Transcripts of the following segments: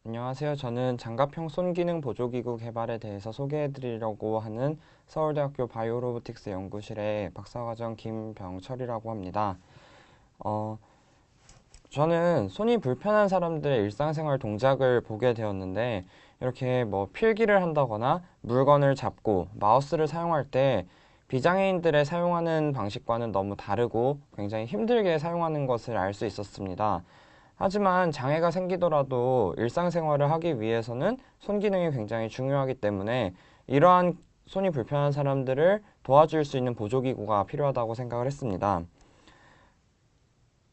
안녕하세요. 저는 장갑형 손기능 보조기구 개발에 대해서 소개해드리려고 하는 서울대학교 바이오로보틱스 연구실의 박사과정 김병철이라고 합니다. 어, 저는 손이 불편한 사람들의 일상생활 동작을 보게 되었는데 이렇게 뭐 필기를 한다거나 물건을 잡고 마우스를 사용할 때 비장애인들의 사용하는 방식과는 너무 다르고 굉장히 힘들게 사용하는 것을 알 수 있었습니다. 하지만 장애가 생기더라도 일상생활을 하기 위해서는 손 기능이 굉장히 중요하기 때문에 이러한 손이 불편한 사람들을 도와줄 수 있는 보조기구가 필요하다고 생각을 했습니다.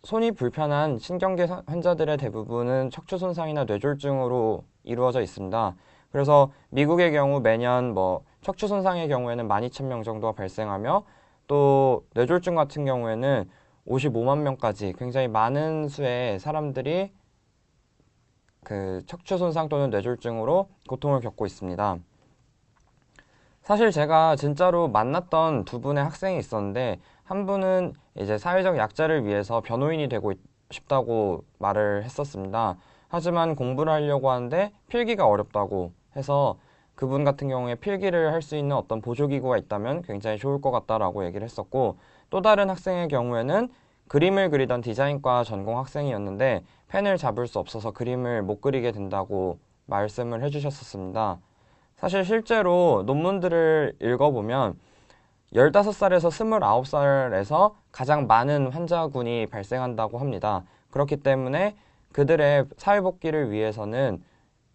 손이 불편한 신경계 환자들의 대부분은 척추 손상이나 뇌졸중으로 이루어져 있습니다. 그래서 미국의 경우 매년 척추 손상의 경우에는 12,000명 정도가 발생하며 또 뇌졸중 같은 경우에는 55만 명까지 굉장히 많은 수의 사람들이 그 척추 손상 또는 뇌졸중으로 고통을 겪고 있습니다. 사실 제가 진짜로 만났던 두 분의 학생이 있었는데 한 분은 이제 사회적 약자를 위해서 변호인이 되고 싶다고 말을 했었습니다. 하지만 공부를 하려고 하는데 필기가 어렵다고 해서 그분 같은 경우에 필기를 할 수 있는 어떤 보조기구가 있다면 굉장히 좋을 것 같다라고 얘기를 했었고, 또 다른 학생의 경우에는 그림을 그리던 디자인과 전공 학생이었는데 펜을 잡을 수 없어서 그림을 못 그리게 된다고 말씀을 해주셨었습니다. 사실 실제로 논문들을 읽어보면 15살에서 29살에서 가장 많은 환자군이 발생한다고 합니다. 그렇기 때문에 그들의 사회복귀를 위해서는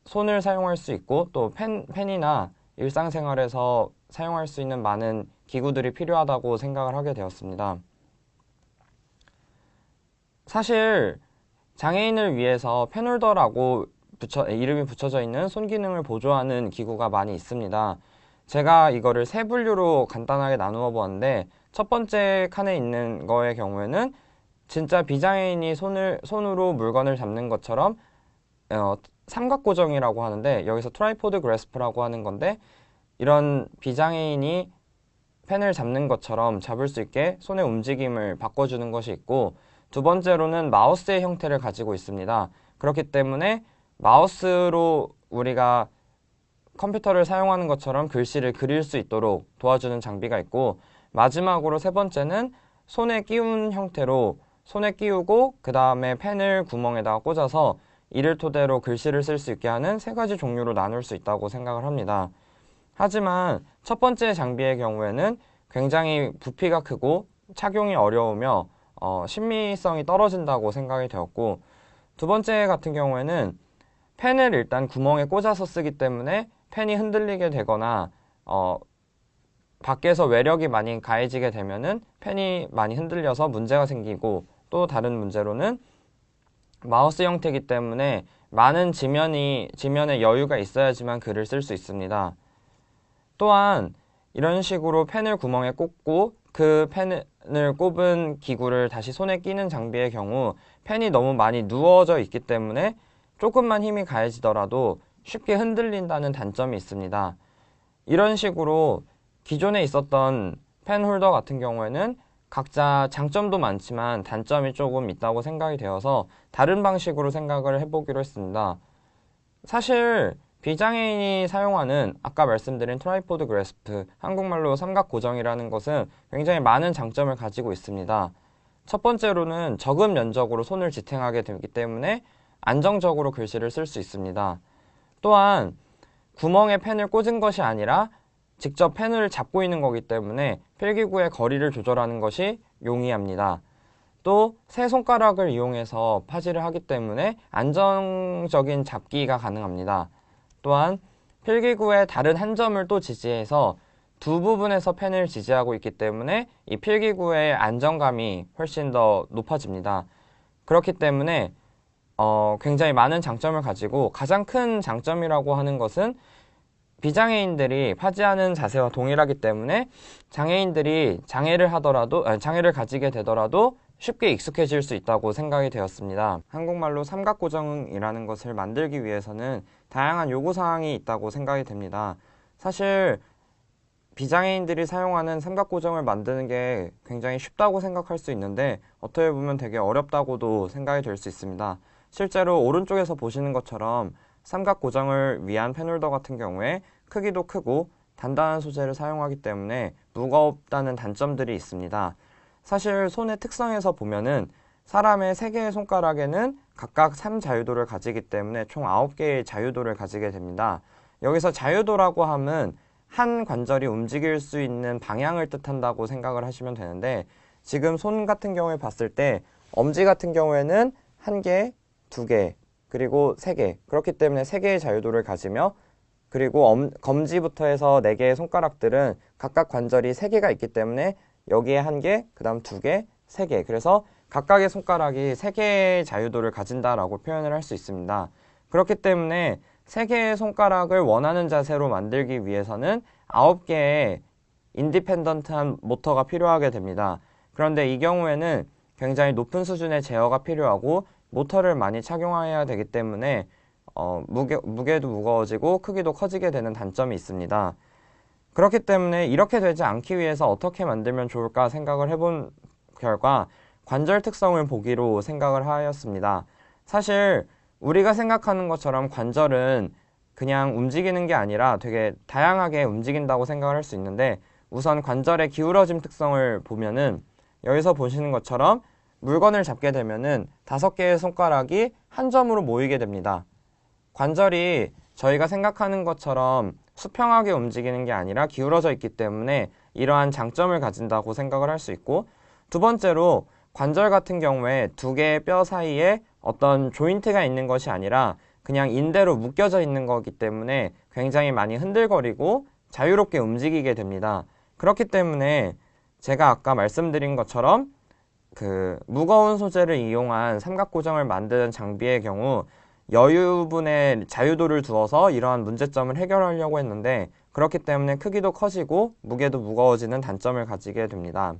손을 사용할 수 있고 또 펜이나 일상생활에서 사용할 수 있는 많은 기구들이 필요하다고 생각을 하게 되었습니다. 사실 장애인을 위해서 펜홀더라고 이름이 붙여져 있는 손 기능을 보조하는 기구가 많이 있습니다. 제가 이거를 세 분류로 간단하게 나누어 보았는데, 첫 번째 칸에 있는 거의 경우에는 진짜 비장애인이 손으로 물건을 잡는 것처럼 삼각고정이라고 하는데, 여기서 트라이포드 그래스프라고 하는 건데, 이런 비장애인이 펜을 잡는 것처럼 잡을 수 있게 손의 움직임을 바꿔주는 것이 있고, 두 번째로는 마우스의 형태를 가지고 있습니다. 그렇기 때문에 마우스로 우리가 컴퓨터를 사용하는 것처럼 글씨를 그릴 수 있도록 도와주는 장비가 있고, 마지막으로 세 번째는 손에 끼운 형태로 손에 끼우고 그 다음에 펜을 구멍에다가 꽂아서 이를 토대로 글씨를 쓸 수 있게 하는 세 가지 종류로 나눌 수 있다고 생각을 합니다. 하지만 첫 번째 장비의 경우에는 굉장히 부피가 크고 착용이 어려우며 신미성이 떨어진다고 생각이 되었고, 두 번째 같은 경우에는 펜을 일단 구멍에 꽂아서 쓰기 때문에 펜이 흔들리게 되거나 밖에서 외력이 많이 가해지게 되면은 펜이 많이 흔들려서 문제가 생기고, 또 다른 문제로는 마우스 형태이기 때문에 많은 지면에 여유가 있어야지만 글을 쓸 수 있습니다. 또한 이런 식으로 펜을 구멍에 꽂고 그 펜을 꼽은 기구를 다시 손에 끼는 장비의 경우 펜이 너무 많이 누워져 있기 때문에 조금만 힘이 가해지더라도 쉽게 흔들린다는 단점이 있습니다. 이런 식으로 기존에 있었던 펜 홀더 같은 경우에는 각자 장점도 많지만 단점이 조금 있다고 생각이 되어서 다른 방식으로 생각을 해보기로 했습니다. 사실 비장애인이 사용하는 아까 말씀드린 트라이포드 그래스프, 한국말로 삼각고정이라는 것은 굉장히 많은 장점을 가지고 있습니다. 첫 번째로는 적은 면적으로 손을 지탱하게 되기 때문에 안정적으로 글씨를 쓸 수 있습니다. 또한 구멍에 펜을 꽂은 것이 아니라 직접 펜을 잡고 있는 거기 때문에 필기구의 거리를 조절하는 것이 용이합니다. 또 세 손가락을 이용해서 파지를 하기 때문에 안정적인 잡기가 가능합니다. 또한 필기구의 다른 한 점을 또 지지해서 두 부분에서 펜을 지지하고 있기 때문에 이 필기구의 안정감이 훨씬 더 높아집니다. 그렇기 때문에 굉장히 많은 장점을 가지고, 가장 큰 장점이라고 하는 것은 비장애인들이 파지하는 자세와 동일하기 때문에 장애인들이 장애를 가지게 되더라도 쉽게 익숙해질 수 있다고 생각이 되었습니다. 한국말로 삼각고정이라는 것을 만들기 위해서는 다양한 요구사항이 있다고 생각이 됩니다. 사실 비장애인들이 사용하는 삼각고정을 만드는 게 굉장히 쉽다고 생각할 수 있는데 어떻게 보면 되게 어렵다고도 생각이 될 수 있습니다. 실제로 오른쪽에서 보시는 것처럼 삼각 고정을 위한 펜홀더 같은 경우에 크기도 크고 단단한 소재를 사용하기 때문에 무겁다는 단점들이 있습니다. 사실 손의 특성에서 보면은 사람의 3개의 손가락에는 각각 3자유도를 가지기 때문에 총 9개의 자유도를 가지게 됩니다. 여기서 자유도라고 함은 한 관절이 움직일 수 있는 방향을 뜻한다고 생각을 하시면 되는데, 지금 손 같은 경우에 봤을 때 엄지 같은 경우에는 1개, 2개, 그리고 3개, 그렇기 때문에 3개의 자유도를 가지며, 그리고 검지부터 해서 4개의 손가락들은 각각 관절이 3개가 있기 때문에 여기에 1개, 그 다음 2개, 3개, 그래서 각각의 손가락이 3개의 자유도를 가진다라고 표현을 할 수 있습니다. 그렇기 때문에 3개의 손가락을 원하는 자세로 만들기 위해서는 9개의 인디펜던트한 모터가 필요하게 됩니다. 그런데 이 경우에는 굉장히 높은 수준의 제어가 필요하고 모터를 많이 착용해야 되기 때문에 무게도 무거워지고 크기도 커지게 되는 단점이 있습니다. 그렇기 때문에 이렇게 되지 않기 위해서 어떻게 만들면 좋을까 생각을 해본 결과 관절 특성을 보기로 생각을 하였습니다. 사실 우리가 생각하는 것처럼 관절은 그냥 움직이는 게 아니라 되게 다양하게 움직인다고 생각을 할 수 있는데, 우선 관절의 기울어짐 특성을 보면은 여기서 보시는 것처럼 물건을 잡게 되면은 5개의 손가락이 한 점으로 모이게 됩니다. 관절이 저희가 생각하는 것처럼 수평하게 움직이는 게 아니라 기울어져 있기 때문에 이러한 장점을 가진다고 생각을 할 수 있고, 두 번째로 관절 같은 경우에 2개의 뼈 사이에 어떤 조인트가 있는 것이 아니라 그냥 인대로 묶여져 있는 거기 때문에 굉장히 많이 흔들거리고 자유롭게 움직이게 됩니다. 그렇기 때문에 제가 아까 말씀드린 것처럼 그 무거운 소재를 이용한 삼각 고정을 만드는 장비의 경우 여유분의 자유도를 두어서 이러한 문제점을 해결하려고 했는데, 그렇기 때문에 크기도 커지고 무게도 무거워지는 단점을 가지게 됩니다.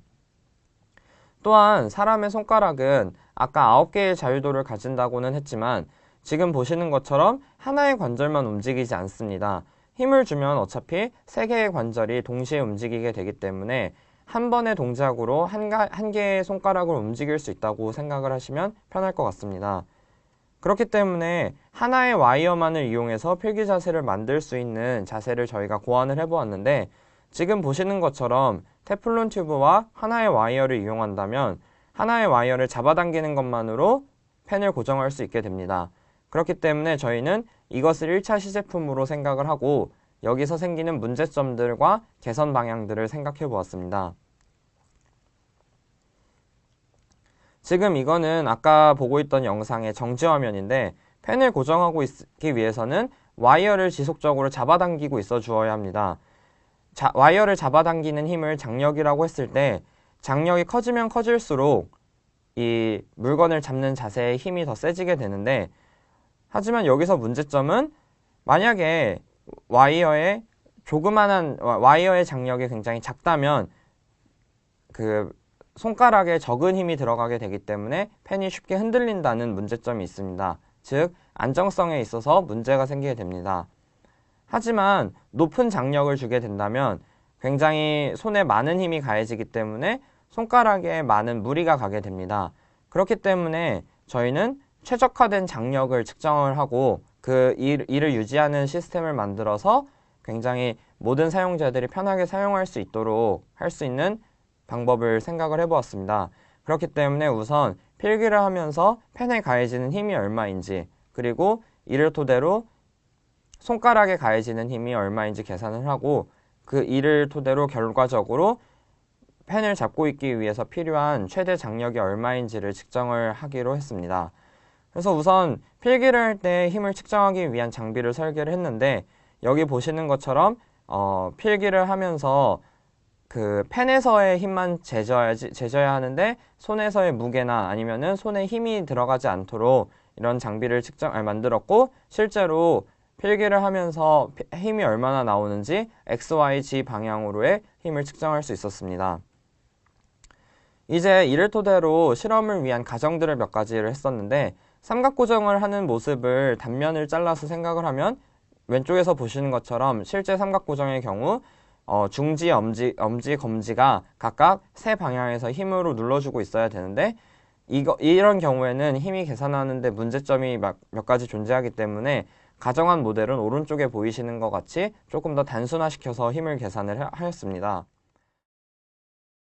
또한 사람의 손가락은 아까 9개의 자유도를 가진다고는 했지만 지금 보시는 것처럼 하나의 관절만 움직이지 않습니다. 힘을 주면 어차피 3개의 관절이 동시에 움직이게 되기 때문에 한 번의 동작으로 한 개의 손가락을 움직일 수 있다고 생각을 하시면 편할 것 같습니다. 그렇기 때문에 하나의 와이어만을 이용해서 필기 자세를 만들 수 있는 자세를 저희가 고안을 해보았는데, 지금 보시는 것처럼 테플론 튜브와 하나의 와이어를 이용한다면 하나의 와이어를 잡아당기는 것만으로 펜을 고정할 수 있게 됩니다. 그렇기 때문에 저희는 이것을 1차 시제품으로 생각을 하고 여기서 생기는 문제점들과 개선 방향들을 생각해 보았습니다. 지금 이거는 아까 보고 있던 영상의 정지 화면인데, 펜을 고정하고 있기 위해서는 와이어를 지속적으로 잡아당기고 있어 주어야 합니다. 와이어를 잡아당기는 힘을 장력이라고 했을 때 장력이 커지면 커질수록 이 물건을 잡는 자세의 힘이 더 세지게 되는데, 하지만 여기서 문제점은 만약에 와이어의 장력이 굉장히 작다면 그 손가락에 적은 힘이 들어가게 되기 때문에 펜이 쉽게 흔들린다는 문제점이 있습니다. 즉 안정성에 있어서 문제가 생기게 됩니다. 하지만 높은 장력을 주게 된다면 굉장히 손에 많은 힘이 가해지기 때문에 손가락에 많은 무리가 가게 됩니다. 그렇기 때문에 저희는 최적화된 장력을 측정을 하고 이를 유지하는 시스템을 만들어서 굉장히 모든 사용자들이 편하게 사용할 수 있도록 할 수 있는 방법을 생각을 해보았습니다. 그렇기 때문에 우선 필기를 하면서 펜에 가해지는 힘이 얼마인지, 그리고 이를 토대로 손가락에 가해지는 힘이 얼마인지 계산을 하고, 그 이를 토대로 결과적으로 펜을 잡고 있기 위해서 필요한 최대 장력이 얼마인지를 측정을 하기로 했습니다. 그래서 우선 필기를 할 때 힘을 측정하기 위한 장비를 설계를 했는데, 여기 보시는 것처럼 필기를 하면서 그 펜에서의 힘만 재져야 하는데 손에서의 무게나 아니면은 손에 힘이 들어가지 않도록 이런 장비를 만들었고, 실제로 필기를 하면서 힘이 얼마나 나오는지 XYZ 방향으로의 힘을 측정할 수 있었습니다. 이제 이를 토대로 실험을 위한 가정들을 몇 가지를 했었는데, 삼각 고정을 하는 모습을 단면을 잘라서 생각을 하면 왼쪽에서 보시는 것처럼 실제 삼각 고정의 경우 중지, 엄지, 검지가 각각 3방향에서 힘으로 눌러주고 있어야 되는데, 이런 경우에는 힘이 계산하는데 문제점이 몇 가지 존재하기 때문에 가정한 모델은 오른쪽에 보이시는 것 같이 조금 더 단순화시켜서 힘을 계산을 하였습니다.